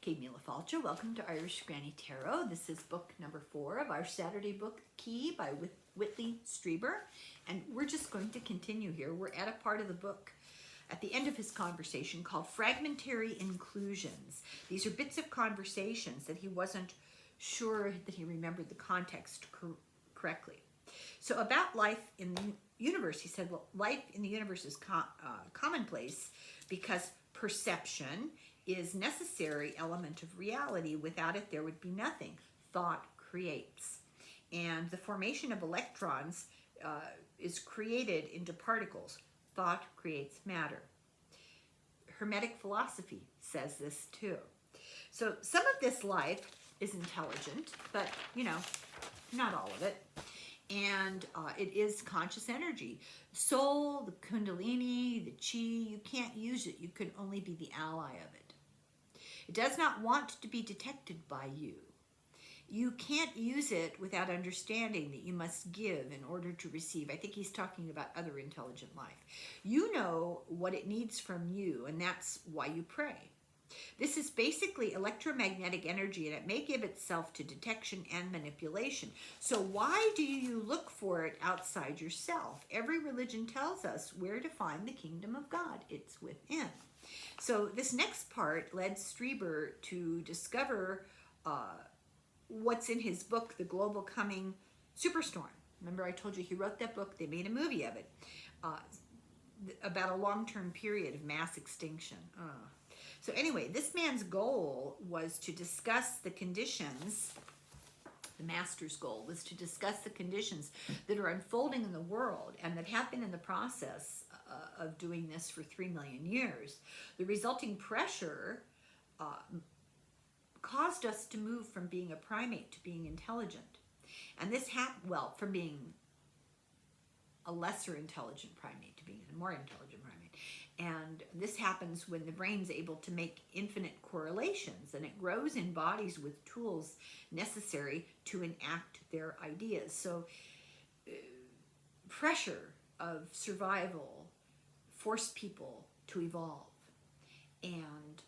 Kate Mila Falcha. Welcome to Irish Granny Tarot. This is book number 4 of our Saturday book, Key by Whitley, Strieber. And we're just going to continue here. We're at a part of the book at the end of his conversation called Fragmentary Inclusions. These are bits of conversations that he wasn't sure that he remembered the context correctly. So about life in the universe, he said, well, life in the universe is commonplace because perception is a necessary element of reality. Without it, there would be nothing. Thought creates. And the formation of electrons is created into particles. Thought creates matter. Hermetic philosophy says this too. So some of this life is intelligent, but, not all of it. And it is conscious energy. Soul, the kundalini, the chi, you can't use it. You can only be the ally of it. It does not want to be detected by you. You can't use it without understanding that you must give in order to receive. I think he's talking about other intelligent life. You know what it needs from you, and that's why you pray. This is basically electromagnetic energy, and it may give itself to detection and manipulation. So why do you look for it outside yourself? Every religion tells us where to find the kingdom of God. It's within. So this next part led Strieber to discover what's in his book, The Global Coming Superstorm. Remember I told you he wrote that book, they made a movie of it, about a long-term period of mass extinction. So anyway, this man's goal was to discuss the conditions, the master's goal was to discuss the conditions that are unfolding in the world and that have been in the process of doing this for 3 million years. The resulting pressure caused us to move from being a primate to being intelligent. And this happened, from being a lesser intelligent primate to being a more intelligent primate. And this happens when the brain's able to make infinite correlations, and it grows in bodies with tools necessary to enact their ideas. So pressure of survival forced people to evolve. And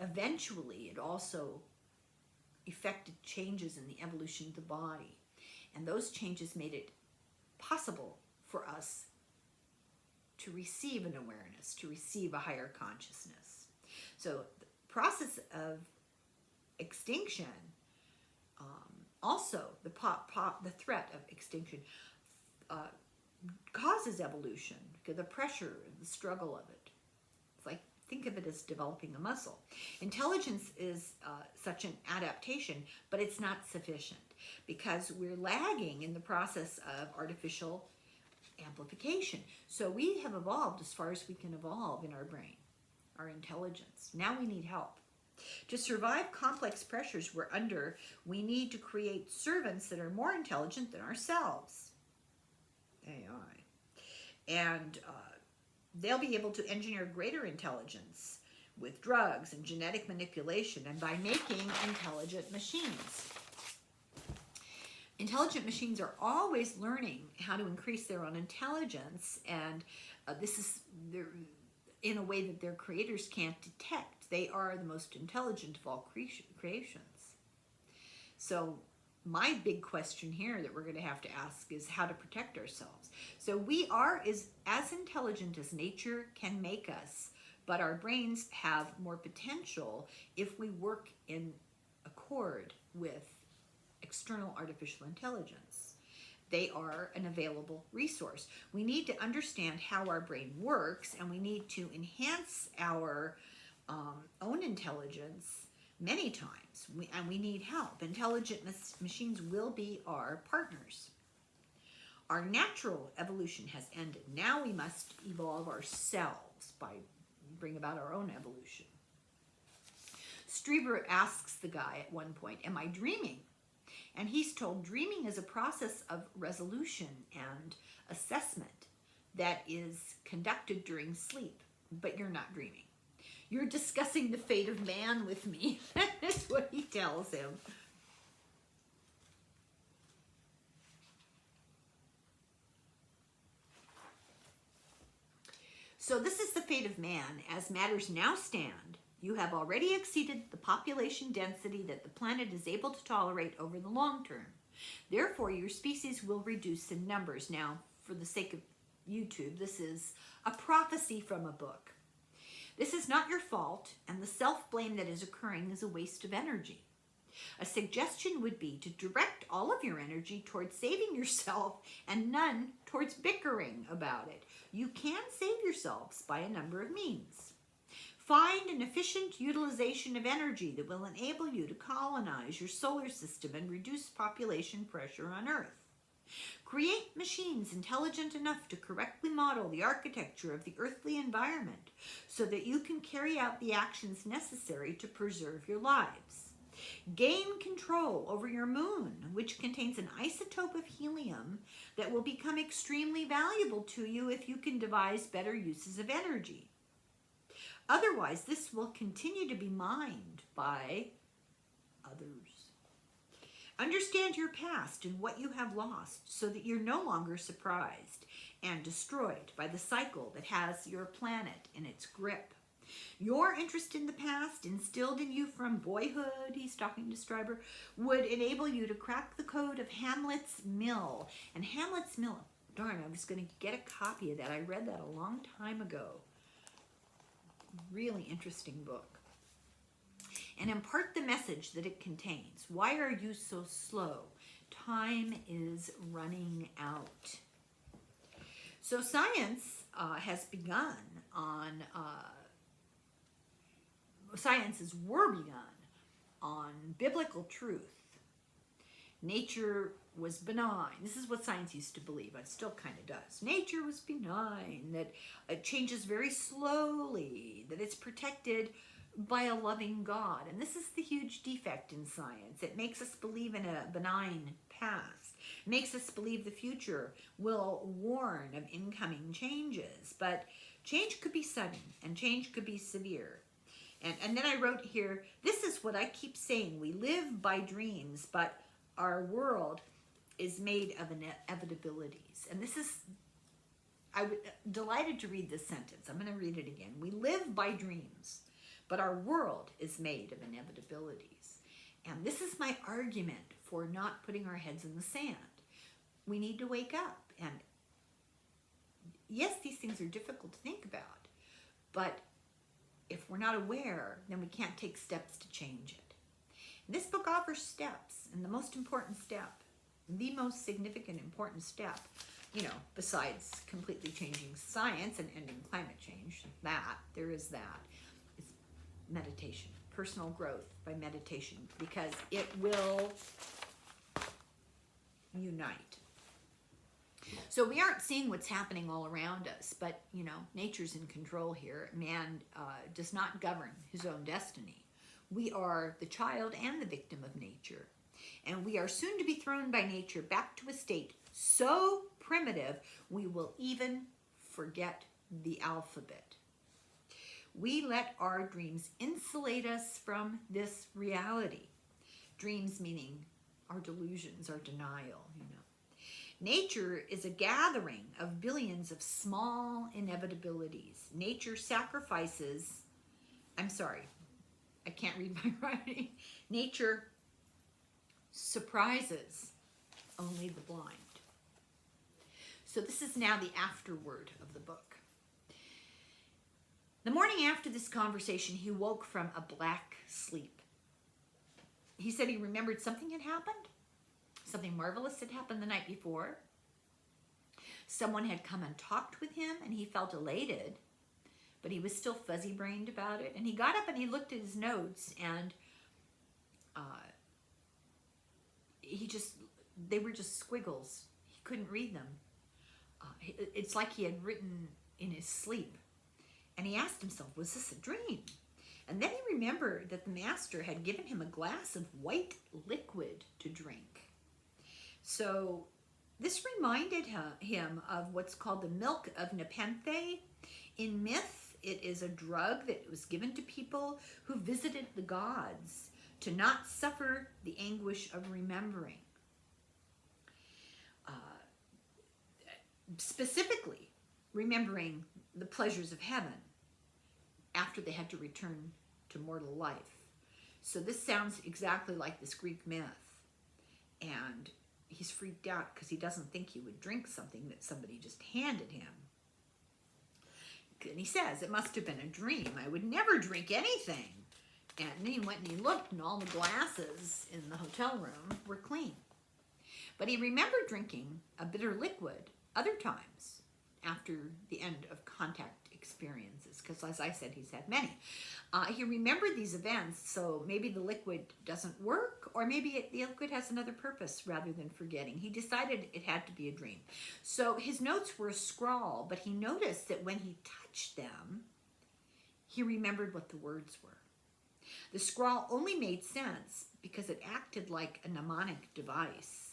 eventually it also effected changes in the evolution of the body. And those changes made it possible for us to receive an awareness, to receive a higher consciousness. So the process of extinction, also the threat of extinction, causes evolution, because the pressure, the struggle of it. It's like, think of it as developing a muscle. Intelligence is such an adaptation, but it's not sufficient because we're lagging in the process of artificial amplification. So we have evolved as far as we can evolve in our brain, our intelligence. Now we need help. To survive complex pressures we're under, we need to create servants that are more intelligent than ourselves. AI. And they'll be able to engineer greater intelligence with drugs and genetic manipulation and by making intelligent machines. Intelligent machines are always learning how to increase their own intelligence, and this is in a way that their creators can't detect. They are the most intelligent of all creations. So my big question here that we're going to have to ask is how to protect ourselves. So we are as intelligent as nature can make us, but our brains have more potential if we work in accord with external artificial intelligence. They are an available resource. We need to understand how our brain works, and we need to enhance our own intelligence many times, and we need help. Intelligent machines will be our partners. Our natural evolution has ended. Now we must evolve ourselves by bring about our own evolution. Strieber asks the guy at one point, am I dreaming? And he's told dreaming is a process of resolution and assessment that is conducted during sleep, but you're not dreaming. You're discussing the fate of man with me. That's what he tells him. So this is the fate of man as matters now stand. You have already exceeded the population density that the planet is able to tolerate over the long term. Therefore, your species will reduce in numbers. Now, for the sake of YouTube, this is a prophecy from a book. This is not your fault, and the self-blame that is occurring is a waste of energy. A suggestion would be to direct all of your energy towards saving yourself and none towards bickering about it. You can save yourselves by a number of means. Find an efficient utilization of energy that will enable you to colonize your solar system and reduce population pressure on Earth. Create machines intelligent enough to correctly model the architecture of the earthly environment so that you can carry out the actions necessary to preserve your lives. Gain control over your moon, which contains an isotope of helium that will become extremely valuable to you if you can devise better uses of energy. Otherwise, this will continue to be mined by others. Understand your past and what you have lost so that you're no longer surprised and destroyed by the cycle that has your planet in its grip. Your interest in the past, instilled in you from boyhood, he's talking to Strieber, would enable you to crack the code of Hamlet's Mill. And Hamlet's Mill, darn, I was going to get a copy of that. I read that a long time ago. Really interesting book. And impart the message that it contains. Why are you so slow? Time is running out. So science has begun on, sciences were begun on biblical truth. Nature was benign. This is what science used to believe. It still kind of does. Nature was benign, that it changes very slowly, that it's protected by a loving God. And this is the huge defect in science. It makes us believe in a benign past. It makes us believe the future will warn of incoming changes. But change could be sudden and change could be severe. And then I wrote here, this is what I keep saying. We live by dreams, but our world is made of inevitabilities. And this is, I was delighted to read this sentence. I'm going to read it again. We live by dreams, but our world is made of inevitabilities. And this is my argument for not putting our heads in the sand. We need to wake up. And yes, these things are difficult to think about, but if we're not aware, then we can't take steps to change it. And this book offers steps, and the most important step, the most significant important step, you know, besides completely changing science and ending climate change, there is meditation, personal growth by meditation, because it will unite. So we aren't seeing what's happening all around us, but, you know, nature's in control here. Man does not govern his own destiny. We are the child and the victim of nature. And we are soon to be thrown by nature back to a state so primitive we will even forget the alphabet. We let our dreams insulate us from this reality. Dreams meaning our delusions, our denial, you know. Nature is a gathering of billions of small inevitabilities. Nature sacrifices, I'm sorry, I can't read my writing. Nature surprises only the blind. So this is now the afterword of the book. The morning after this conversation, he woke from a black sleep. He said he remembered something had happened. Something marvelous had happened the night before. Someone had come and talked with him, and he felt elated, but he was still fuzzy-brained about it. And he got up and he looked at his notes, and they were just squiggles. He couldn't read them. It's like he had written in his sleep. And he asked himself, was this a dream? And then he remembered that the master had given him a glass of white liquid to drink. So this reminded him of what's called the milk of Nepenthe. In myth, it is a drug that was given to people who visited the gods to not suffer the anguish of remembering. Specifically, remembering the pleasures of heaven after they had to return to mortal life. So this sounds exactly like this Greek myth. And he's freaked out because he doesn't think he would drink something that somebody just handed him. And he says, it must have been a dream. I would never drink anything. And then he went and he looked, and all the glasses in the hotel room were clean. But he remembered drinking a bitter liquid other times after the end of contact experiences, because as I said, he's had many. He remembered these events, so maybe the liquid doesn't work, or maybe the liquid has another purpose rather than forgetting. He decided it had to be a dream. So his notes were a scrawl, but he noticed that when he touched them, he remembered what the words were. The scrawl only made sense because it acted like a mnemonic device.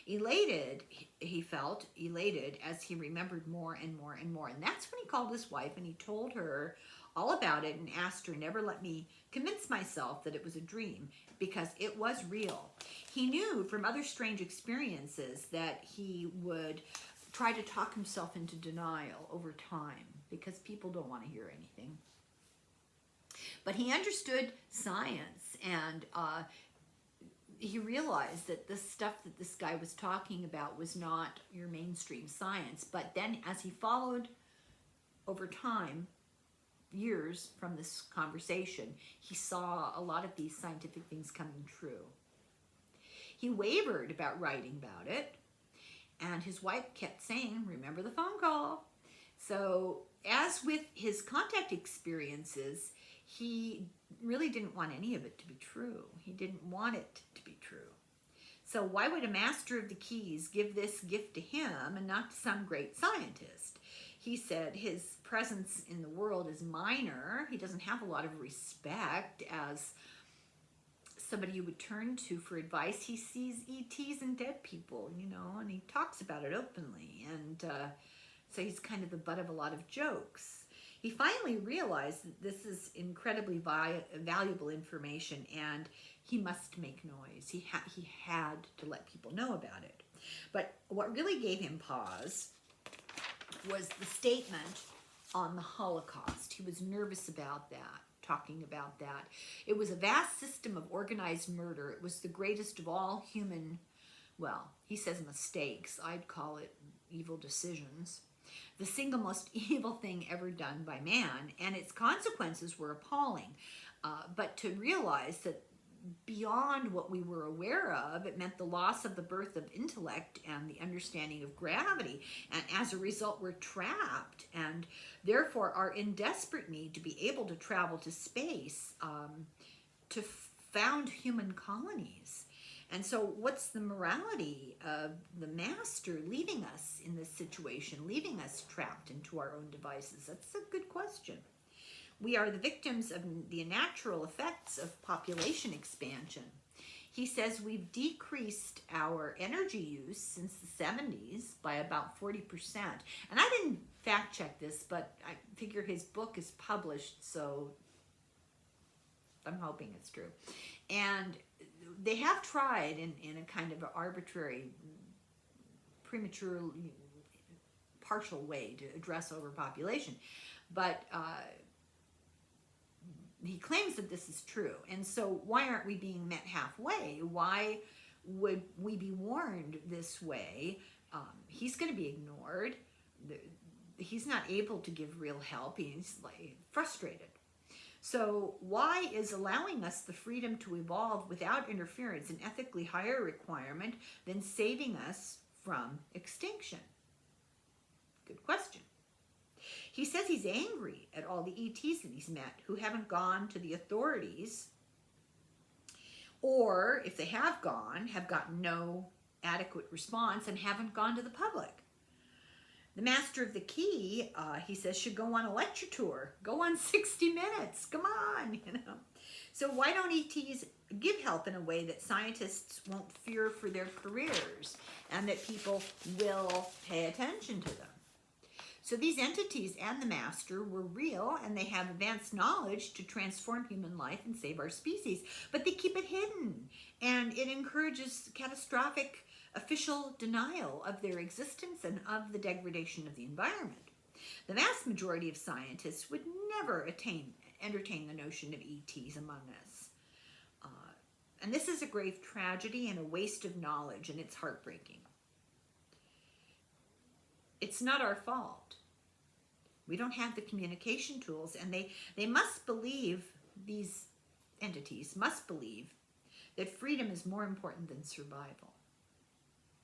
Elated, he felt elated as he remembered more and more and more. And that's when he called his wife and he told her all about it and asked her, never let me convince myself that it was a dream, because it was real. He knew from other strange experiences that he would try to talk himself into denial over time because people don't want to hear anything. But he understood science, and he realized that the stuff that this guy was talking about was not your mainstream science. But then as he followed over time, years from this conversation, he saw a lot of these scientific things coming true. He wavered about writing about it, and his wife kept saying, remember the phone call. So as with his contact experiences, he really didn't want any of it to be true. He didn't want it to be true. So why would a master of the keys give this gift to him and not to some great scientist? He said his presence in the world is minor. He doesn't have a lot of respect as somebody you would turn to for advice. He sees ETs and dead people, you know, and he talks about it openly. And so he's kind of the butt of a lot of jokes. He finally realized that this is incredibly valuable information and he must make noise. He had to let people know about it. But what really gave him pause was the statement on the Holocaust. He was nervous about that, talking about that. It was a vast system of organized murder. It was the greatest of all human, well, he says mistakes. I'd call it evil decisions. The single most evil thing ever done by man, and its consequences were appalling. But to realize that beyond what we were aware of, it meant the loss of the birth of intellect and the understanding of gravity. And as a result, we're trapped and therefore are in desperate need to be able to travel to space to found human colonies. And so what's the morality of the master leaving us in this situation, leaving us trapped into our own devices? That's a good question. We are the victims of the natural effects of population expansion. He says we've decreased our energy use since the 70s by about 40%. And I didn't fact check this, but I figure his book is published, so I'm hoping it's true. And they have tried in a kind of arbitrary, premature, partial way to address overpopulation. But he claims that this is true. And so why aren't we being met halfway? Why would we be warned this way? He's going to be ignored. He's not able to give real help. He's like frustrated. So why is allowing us the freedom to evolve without interference an ethically higher requirement than saving us from extinction? Good question. He says he's angry at all the ETs that he's met who haven't gone to the authorities, or if they have gone, have gotten no adequate response and haven't gone to the public. The master of the key, he says, should go on a lecture tour. Go on 60 Minutes. Come on, you know. So why don't ETs give help in a way that scientists won't fear for their careers and that people will pay attention to them? So these entities and the master were real, and they have advanced knowledge to transform human life and save our species. But they keep it hidden, and it encourages catastrophic official denial of their existence and of the degradation of the environment. The vast majority of scientists would never attain entertain the notion of ETs among us. And this is a grave tragedy and a waste of knowledge, and it's heartbreaking. It's not our fault. We don't have the communication tools, and they must believe, these entities must believe, that freedom is more important than survival.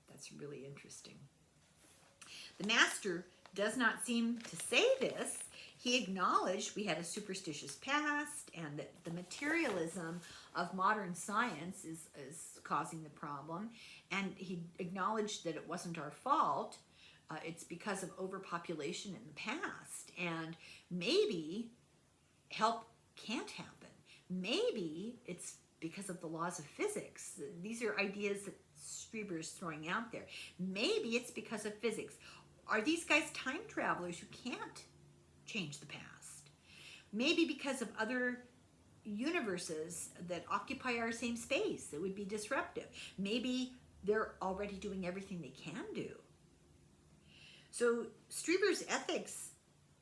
That's really interesting. The master does not seem to say this. He acknowledged we had a superstitious past and that the materialism of modern science is causing the problem. And he acknowledged that it wasn't our fault. It's because of overpopulation in the past. And maybe help can't happen. Maybe it's because of the laws of physics. These are ideas that Strieber is throwing out there. Maybe it's because of physics. Are these guys time travelers who can't change the past? Maybe because of other universes that occupy our same space that would be disruptive. Maybe they're already doing everything they can do. So Strieber's ethics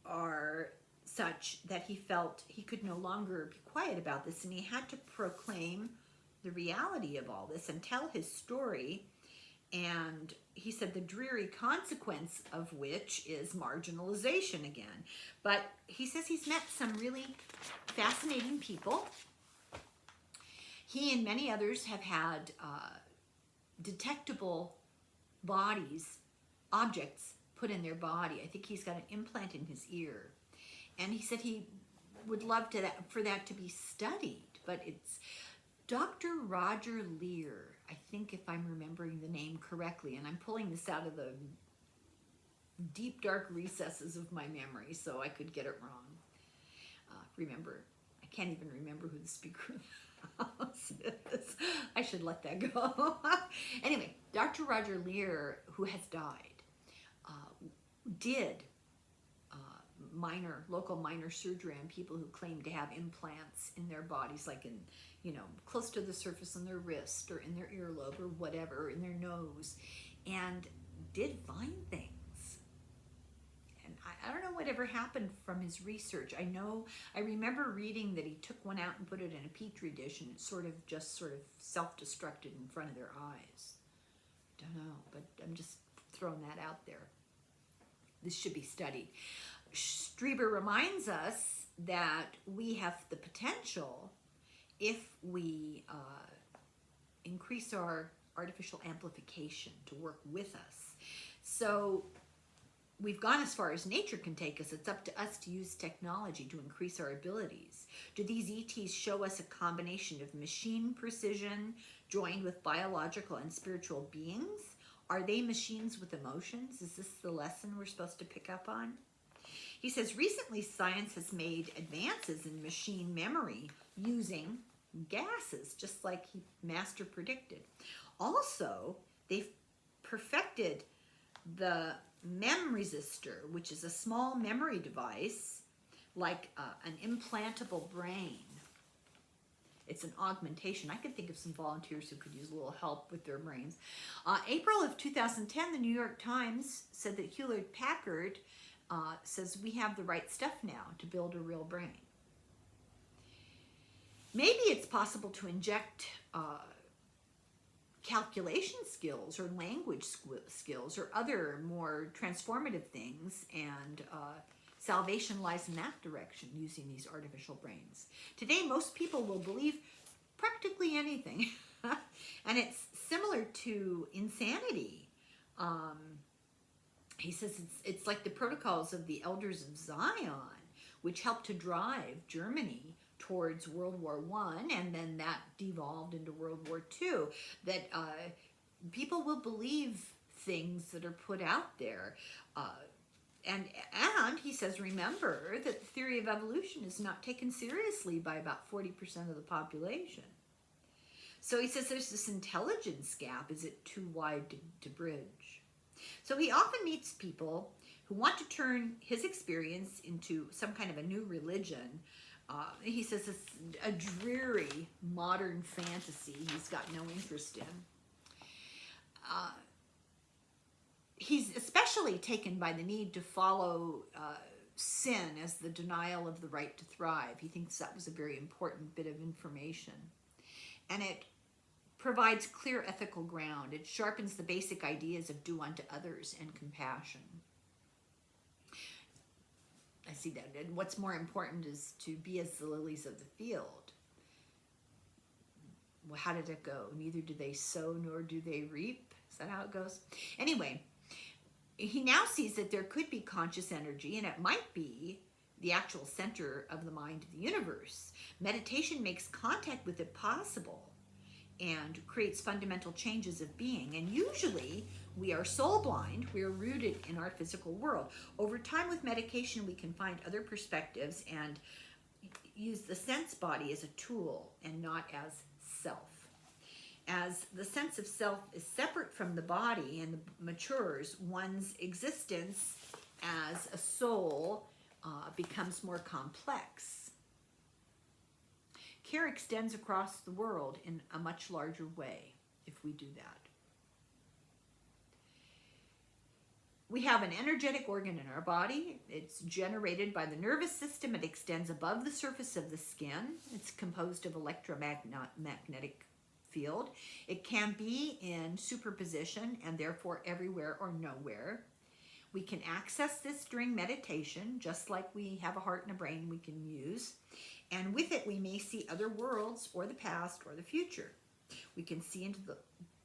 are such that he felt he could no longer be quiet about this, and he had to proclaim the reality of all this and tell his story. And he said the dreary consequence of which is marginalization again. But he says he's met some really fascinating people. He and many others have had detectable bodies, objects put in their body. I think he's got an implant in his ear. And he said he would love for that to be studied. But it's Dr. Roger Lear, I think, if I'm remembering the name correctly, and I'm pulling this out of the deep, dark recesses of my memory, so I could get it wrong. I can't even remember who the Speaker of the House is. I should let that go. Anyway, Dr. Roger Lear, who has died, did local minor surgery on people who claimed to have implants in their bodies, like in, close to the surface on their wrist or in their earlobe or whatever, in their nose, and did find things. And I don't know whatever happened from his research. I remember reading that he took one out and put it in a petri dish, and it sort of self-destructed in front of their eyes. Don't know, but I'm just throwing that out there. This should be studied. Strieber reminds us that we have the potential, if we increase our artificial amplification, to work with us. So we've gone as far as nature can take us. It's up to us to use technology to increase our abilities. Do these ETs show us a combination of machine precision joined with biological and spiritual beings? Are they machines with emotions? Is this the lesson we're supposed to pick up on? He says recently science has made advances in machine memory using gases, just like Master predicted. Also, they've perfected the mem resistor, which is a small memory device like an implantable brain. It's an augmentation. I could think of some volunteers who could use a little help with their brains. April of 2010, the New York Times said that Hewlett-Packard says we have the right stuff now to build a real brain. Maybe it's possible to inject calculation skills or language skills or other more transformative things, and salvation lies in that direction using these artificial brains. Today, most people will believe practically anything. And it's similar to insanity. He says it's like the protocols of the Elders of Zion, which helped to drive Germany towards World War I, and then that devolved into World War II, that people will believe things that are put out there. And he says, remember that the theory of evolution is not taken seriously by about 40% of the population. So he says there's this intelligence gap. Is it too wide to bridge? So he often meets people who want to turn his experience into some kind of a new religion. He says it's a dreary modern fantasy he's got no interest in. He's especially taken by the need to follow sin as the denial of the right to thrive. He thinks that was a very important bit of information. And it provides clear ethical ground. It sharpens the basic ideas of do unto others and compassion. I see that. And what's more important is to be as the lilies of the field. Well, how did it go? Neither do they sow nor do they reap. Is that how it goes? Anyway, he now sees that there could be conscious energy, and it might be the actual center of the mind of the universe. Meditation makes contact with it possible and creates fundamental changes of being. And usually we are soul blind. We are rooted in our physical world. Over time with medication, we can find other perspectives and use the sense body as a tool and not as self. As the sense of self is separate from the body and matures, one's existence as a soul becomes more complex. Care extends across the world in a much larger way if we do that. We have an energetic organ in our body. It's generated by the nervous system. It extends above the surface of the skin. It's composed of electromagnetic field. It can be in superposition and therefore everywhere or nowhere. We can access this during meditation, just like we have a heart and a brain we can use. And with it, we may see other worlds or the past or the future. We can see into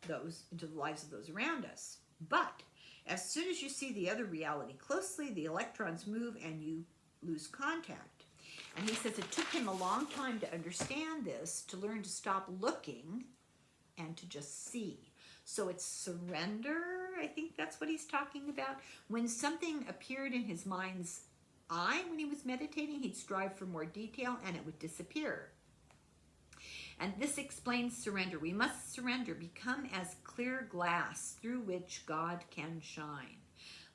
the lives of those around us. But as soon as you see the other reality closely, the electrons move and you lose contact. And he says it took him a long time to understand this, to learn to stop looking and to just see. So it's surrender, I think that's what he's talking about. When something appeared in his mind's eye when he was meditating, he'd strive for more detail and it would disappear. And this explains surrender. We must surrender, become as clear glass through which God can shine.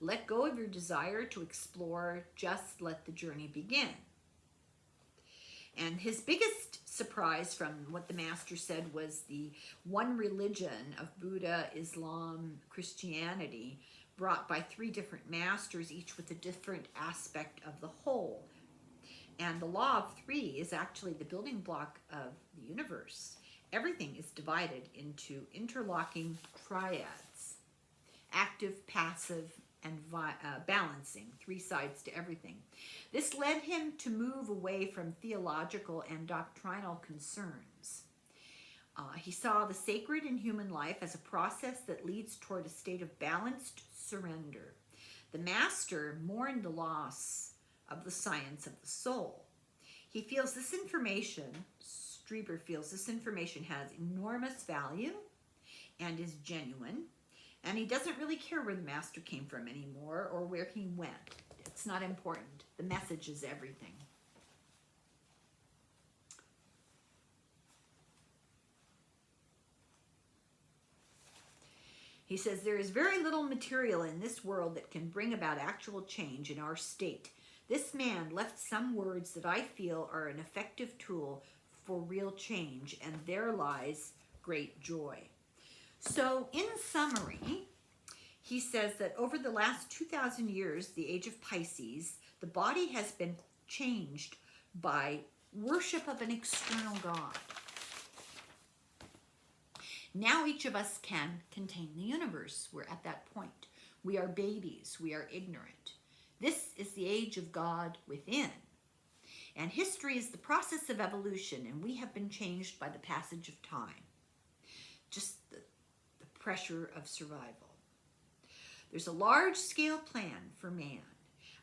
Let go of your desire to explore, just let the journey begin. And his biggest surprise from what the master said was the one religion of Buddha, Islam, Christianity, brought by three different masters, each with a different aspect of the whole. And the law of three is actually the building block of the universe. Everything is divided into interlocking triads: active, passive, and balancing, three sides to everything. This led him to move away from theological and doctrinal concerns. He saw the sacred in human life as a process that leads toward a state of balanced surrender. The master mourned the loss of the science of the soul. He feels this information, Strieber feels this information has enormous value and is genuine, and he doesn't really care where the master came from anymore or where he went. It's not important. The message is everything. He says, there is very little material in this world that can bring about actual change in our state. This man left some words that I feel are an effective tool for real change, and there lies great joy. So in summary, he says that over the last 2,000 years, the age of Pisces, the body has been changed by worship of an external God. Now each of us can contain the universe. We're at that point. We are babies. We are ignorant. This is the age of God within. And history is the process of evolution, and we have been changed by the passage of time. Just the pressure of survival. There's a large-scale plan for man.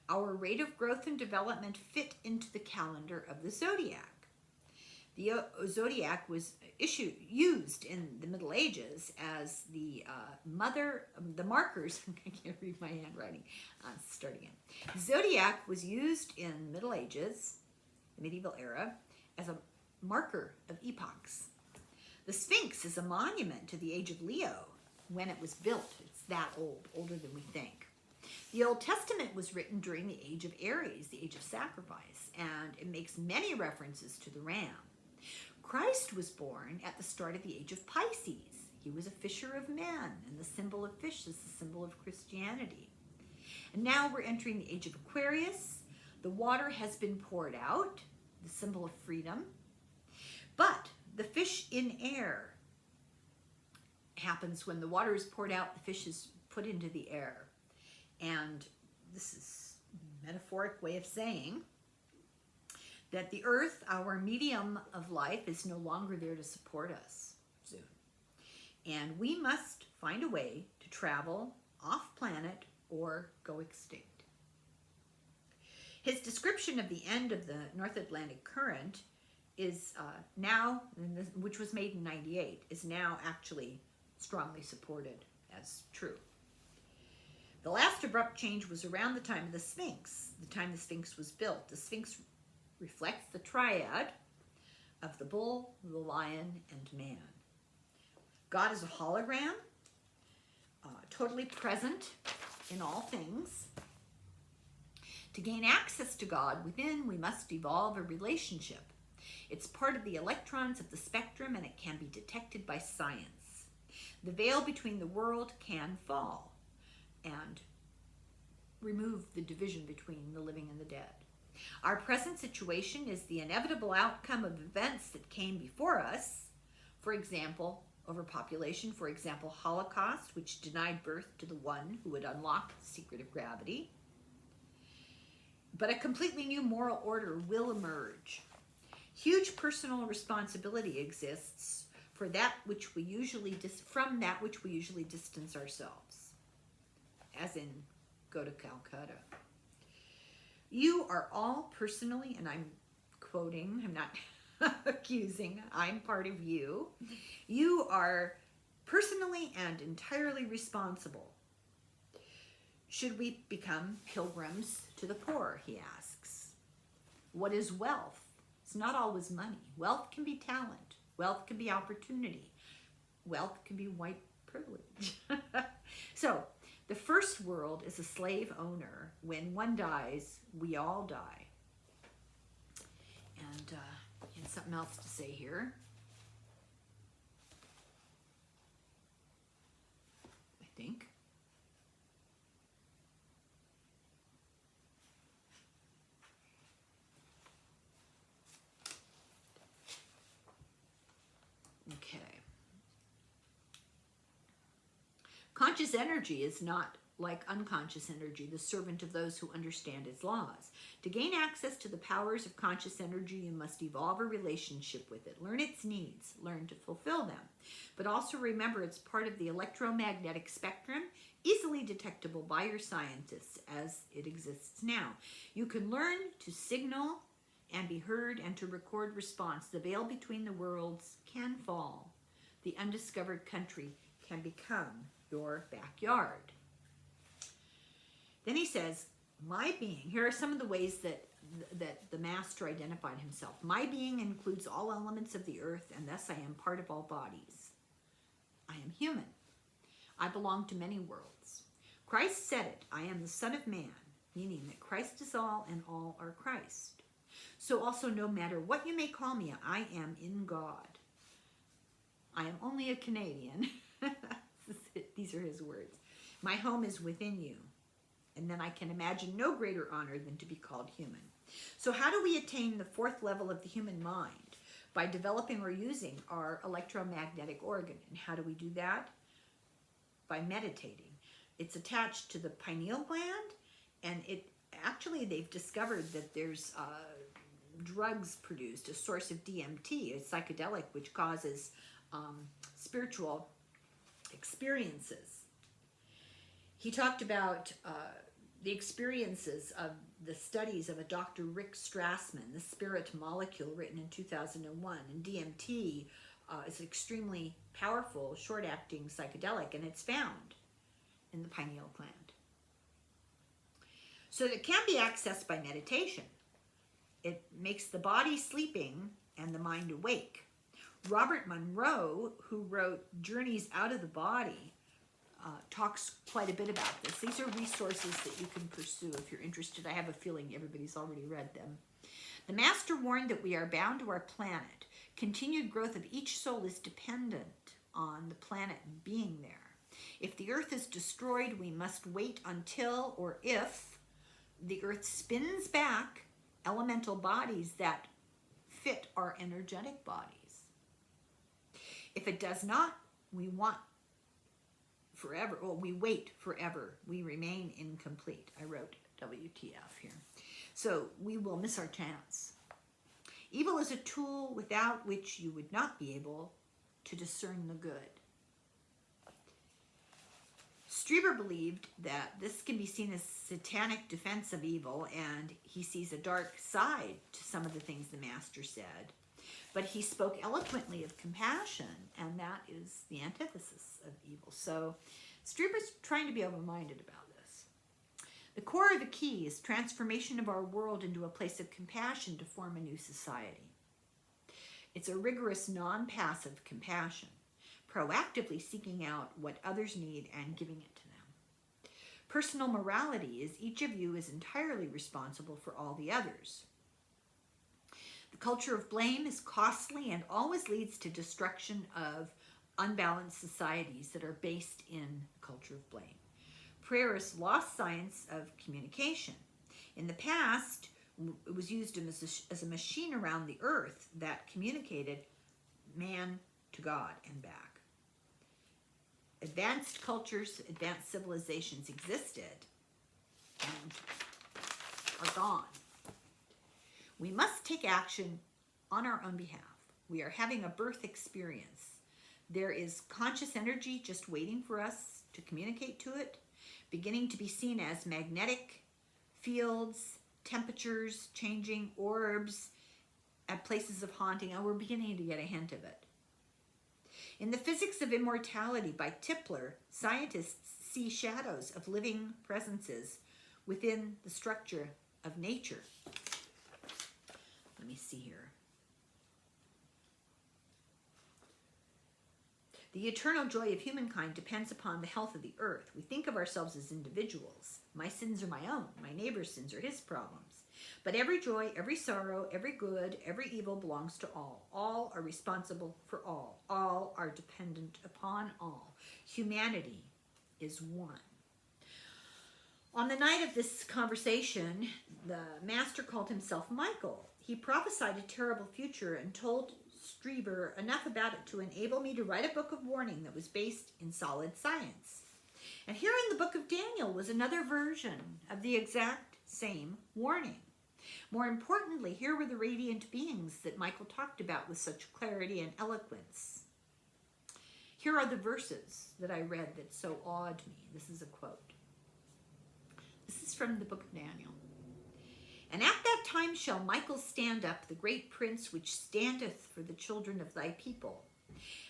Our rate of growth and development fit into the calendar of the zodiac. The zodiac was used in the Middle Ages as the markers. I can't read my handwriting. Start again. Zodiac was used in the Middle Ages, the medieval era, as a marker of epochs. The Sphinx is a monument to the age of Leo when it was built. It's that old, older than we think. The Old Testament was written during the age of Aries, the age of sacrifice, and it makes many references to the ram. Christ was born at the start of the age of Pisces. He was a fisher of men, and the symbol of fish is the symbol of Christianity. And now we're entering the age of Aquarius. The water has been poured out, the symbol of freedom. But the fish in air happens when the water is poured out, the fish is put into the air. And this is a metaphoric way of saying that the earth, our medium of life, is no longer there to support us soon. And we must find a way to travel off planet or go extinct. His description of the end of the North Atlantic Current is now, which was made in 98, is now actually strongly supported as true. The last abrupt change was around the time of the Sphinx, the time the Sphinx was built. The Sphinx reflects the triad of the bull, the lion, and man. God is a hologram, totally present in all things. To gain access to God within, we must evolve a relationship. It's part of the electrons of the spectrum, and it can be detected by science. The veil between the world can fall and remove the division between the living and the dead. Our present situation is the inevitable outcome of events that came before us. For example, overpopulation, for example, Holocaust, which denied birth to the one who would unlock the secret of gravity. But a completely new moral order will emerge. Huge personal responsibility exists for that which we usually from that which we usually distance ourselves, as in go to Calcutta. You are all personally, and I'm quoting, I'm not accusing, I'm part of you. You are personally and entirely responsible. Should we become pilgrims to the poor, he asks. What is wealth? It's not always money. Wealth can be talent. Wealth can be opportunity. Wealth can be white privilege. So, the first world is a slave owner. When one dies, we all die. And he has something else to say here. I think. Okay. Conscious energy is not like unconscious energy, the servant of those who understand its laws. To gain access to the powers of conscious energy, you must evolve a relationship with it. Learn its needs, learn to fulfill them. But also remember it's part of the electromagnetic spectrum, easily detectable by your scientists as it exists now. You can learn to signal and be heard and to record response. The veil between the worlds can fall. The undiscovered country can become your backyard. Then he says, my being, here are some of the ways that the master identified himself. My being includes all elements of the earth, and thus I am part of all bodies. I am human. I belong to many worlds. Christ said it, I am the Son of Man, meaning that Christ is all and all are Christ. So also no matter what you may call me, I am in God. I am only a Canadian. These are his words. My home is within you. And then I can imagine no greater honor than to be called human. So how do we attain the fourth level of the human mind? By developing or using our electromagnetic organ. And how do we do that? By meditating. It's attached to the pineal gland, and actually they've discovered that there's drugs produced, a source of DMT, a psychedelic, which causes spiritual experiences. He talked about the experiences of the studies of a Dr. Rick Strassman, The Spirit Molecule, written in 2001. And DMT is an extremely powerful, short-acting psychedelic, and it's found in the pineal gland. So it can be accessed by meditation. It makes the body sleeping and the mind awake. Robert Monroe, who wrote Journeys Out of the Body, talks quite a bit about this. These are resources that you can pursue if you're interested. I have a feeling everybody's already read them. The Master warned that we are bound to our planet. Continued growth of each soul is dependent on the planet being there. If the earth is destroyed, we must wait until, or if, the earth spins back elemental bodies that fit our energetic bodies. If it does not, we want forever, or we wait forever. We remain incomplete. I wrote WTF here. So we will miss our chance. Evil is a tool without which you would not be able to discern the good. Strieber believed that this can be seen as satanic defense of evil, and he sees a dark side to some of the things the master said. But he spoke eloquently of compassion, and that is the antithesis of evil. So Strieber's trying to be open-minded about this. The core of the key is transformation of our world into a place of compassion to form a new society. It's a rigorous, non-passive compassion, proactively seeking out what others need and giving it to them. Personal morality is each of you is entirely responsible for all the others. The culture of blame is costly and always leads to destruction of unbalanced societies that are based in the culture of blame. Prayer is lost science of communication. In the past, it was used as a machine around the earth that communicated man to God and back. Advanced cultures, advanced civilizations existed and are gone. We must take action on our own behalf. We are having a birth experience. There is conscious energy just waiting for us to communicate to it, beginning to be seen as magnetic fields, temperatures changing, orbs at places of haunting. Oh, we're beginning to get a hint of it. In the Physics of Immortality by Tipler, scientists see shadows of living presences within the structure of nature. Let me see here. The eternal joy of humankind depends upon the health of the earth. We think of ourselves as individuals. My sins are my own. My neighbor's sins are his problems. But every joy, every sorrow, every good, every evil belongs to all. All are responsible for all. All are dependent upon all. Humanity is one. On the night of this conversation, the master called himself Michael. He prophesied a terrible future and told Strieber enough about it to enable me to write a book of warning that was based in solid science. And here in the book of Daniel was another version of the exact same warning. More importantly, here were the radiant beings that Michael talked about with such clarity and eloquence. Here are the verses that I read that so awed me. This is a quote. This is from the book of Daniel. And at that time shall Michael stand up, the great prince which standeth for the children of thy people.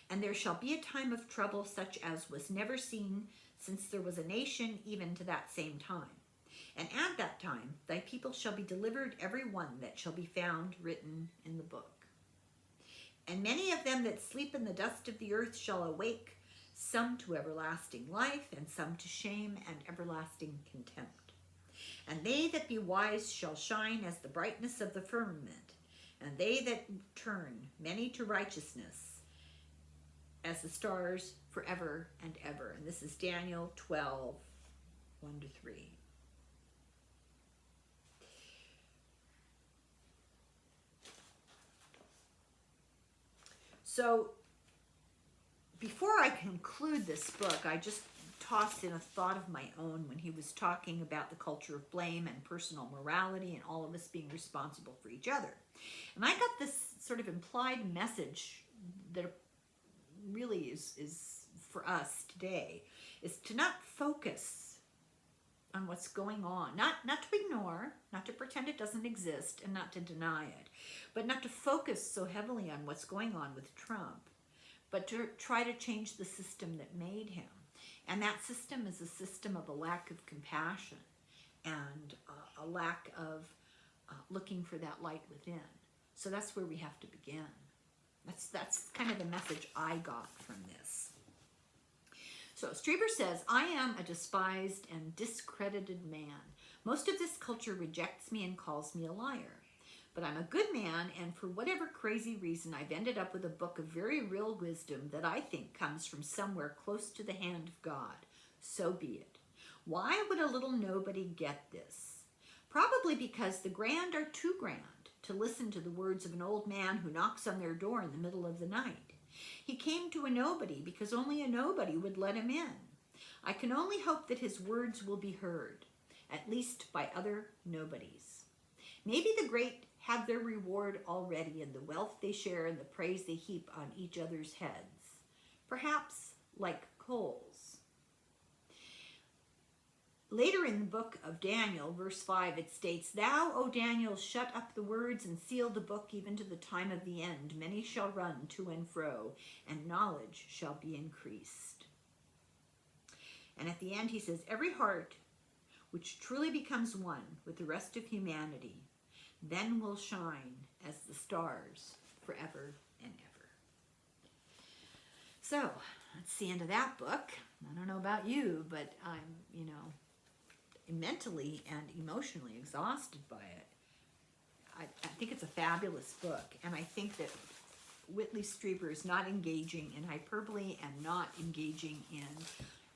And there shall be a time of trouble such as was never seen since there was a nation even to that same time. And at that time thy people shall be delivered, every one that shall be found written in the book. And many of them that sleep in the dust of the earth shall awake, some to everlasting life, and some to shame and everlasting contempt. And they that be wise shall shine as the brightness of the firmament, and they that turn many to righteousness as the stars forever and ever. And this is Daniel 12, 1-3. So before I conclude this book, I just tossed in a thought of my own when he was talking about the culture of blame and personal morality and all of us being responsible for each other. And I got this sort of implied message that really is for us today, is to not focus on what's going on, not to ignore, not to pretend it doesn't exist, and not to deny it, but not to focus so heavily on what's going on with Trump, but to try to change the system that made him. And that system is a system of a lack of compassion and a lack of looking for that light within. So that's where we have to begin. That's kind of the message I got from this. So Strieber says, I am a despised and discredited man. Most of this culture rejects me and calls me a liar. But I'm a good man, and for whatever crazy reason, I've ended up with a book of very real wisdom that I think comes from somewhere close to the hand of God. So be it. Why would a little nobody get this? probably because the grand are too grand to listen to the words of an old man who knocks on their door in the middle of the night. He came to a nobody because only a nobody would let him in. I can only hope that his words will be heard, at least by other nobodies. Maybe the great have their reward already in the wealth they share and the praise they heap on each other's heads, perhaps like coals. Later in the book of Daniel, verse 5, it states, Thou, O Daniel, shut up the words and seal the book even to the time of the end. Many shall run to and fro, and knowledge shall be increased. And at the end he says, Every heart which truly becomes one with the rest of humanity, then will shine as the stars forever and ever. So, that's the end of that book. I don't know about you, but I'm, mentally and emotionally exhausted by it. I think it's a fabulous book, and I think that Whitley Strieber is not engaging in hyperbole and not engaging in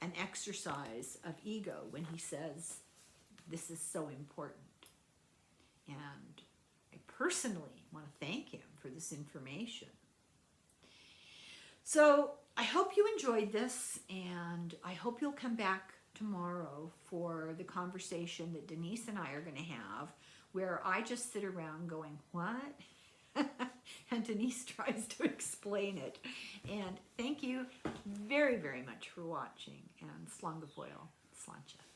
an exercise of ego when he says this is so important. And I personally want to thank him for this information. So I hope you enjoyed this, and I hope you'll come back tomorrow for the conversation that Denise and I are going to have, where I just sit around going, what? And Denise tries to explain it. And thank you very, very much for watching, and Slán go foill, sláinte.